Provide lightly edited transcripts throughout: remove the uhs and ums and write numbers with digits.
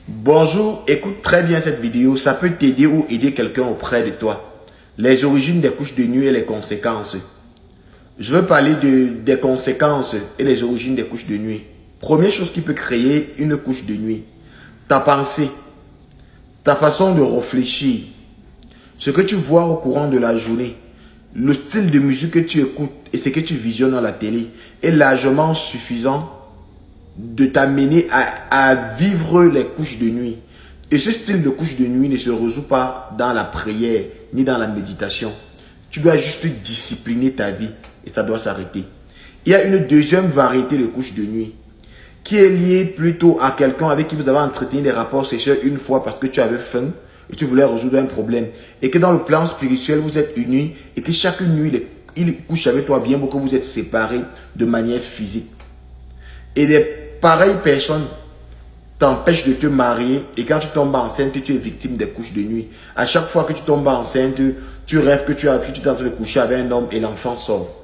Bonjour, écoute très bien cette vidéo, ça peut t'aider ou aider quelqu'un auprès de toi. Les origines des couches de nuit et les conséquences. Je veux parler des conséquences et les origines des couches de nuit. Première chose qui peut créer une couche de nuit, ta pensée, ta façon de réfléchir, ce que tu vois au courant de la journée, le style de musique que tu écoutes et ce que tu visionnes à la télé est largement suffisant de t'amener à vivre les couches de nuit. Et ce style de couche de nuit ne se résout pas dans la prière ni dans la méditation. Tu dois juste discipliner ta vie et ça doit s'arrêter. Il y a une deuxième variété de couches de nuit qui est liée plutôt à quelqu'un avec qui vous avez entretenu des rapports sexuels une fois parce que tu avais faim et tu voulais résoudre un problème. Et que dans le plan spirituel, vous êtes unis et que chaque nuit, il couche avec toi bien pour que vous êtes séparés de manière physique. Et des pareilles personnes t'empêchent de te marier et quand tu tombes enceinte, tu es victime des couches de nuit. À chaque fois que tu tombes enceinte, tu rêves que tu es en train de coucher avec un homme et l'enfant sort.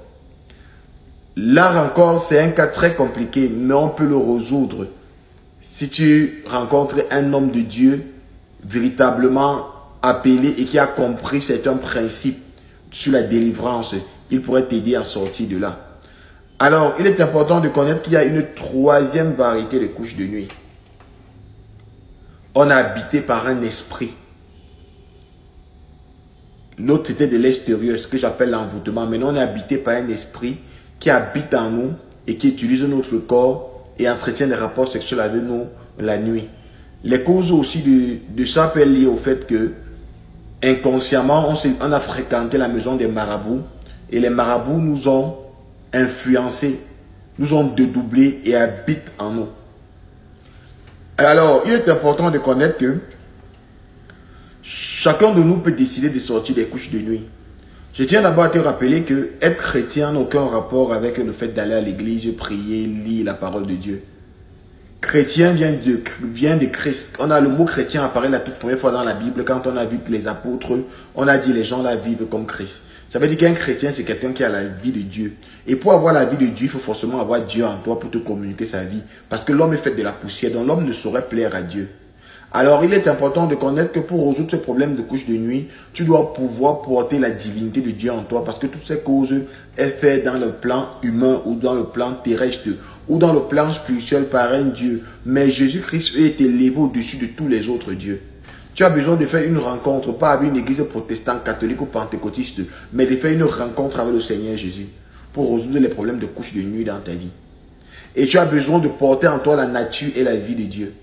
Là encore, c'est un cas très compliqué, mais on peut le résoudre. Si tu rencontres un homme de Dieu véritablement appelé et qui a compris certains principes sur la délivrance, il pourrait t'aider à sortir de là. Alors, il est important de connaître qu'il y a une troisième variété de couches de nuit. On est habité par un esprit. L'autre, c'était de l'extérieur, ce que j'appelle l'envoûtement. Maintenant, on est habité par un esprit qui habite en nous et qui utilise notre corps et entretient des rapports sexuels avec nous la nuit. Les causes aussi de ça peuvent être liées au fait que inconsciemment, on a fréquenté la maison des marabouts et les marabouts nous ont influencés, nous ont dédoublés et habitent en nous. Alors, il est important de connaître que chacun de nous peut décider de sortir des couches de nuit. Je tiens d'abord à te rappeler que être chrétien n'a aucun rapport avec le fait d'aller à l'église, prier, lire la parole de Dieu. Chrétien vient de Christ. Le mot chrétien apparaît la toute première fois dans la Bible. Quand on a vu que les apôtres, on a dit les gens là vivent comme Christ. Ça veut dire qu'un chrétien, c'est quelqu'un qui a la vie de Dieu. Et pour avoir la vie de Dieu, il faut forcément avoir Dieu en toi pour te communiquer sa vie. Parce que l'homme est fait de la poussière, donc l'homme ne saurait plaire à Dieu. Alors, il est important de connaître que pour résoudre ce problème de couche de nuit, tu dois pouvoir porter la divinité de Dieu en toi parce que toutes ces causes est faites dans le plan humain ou dans le plan terrestre ou dans le plan spirituel par un Dieu. Mais Jésus-Christ est élevé au-dessus de tous les autres dieux. Tu as besoin de faire une rencontre, pas avec une église protestante, catholique ou pentecôtiste, mais de faire une rencontre avec le Seigneur Jésus pour résoudre les problèmes de couche de nuit dans ta vie. Et tu as besoin de porter en toi la nature et la vie de Dieu.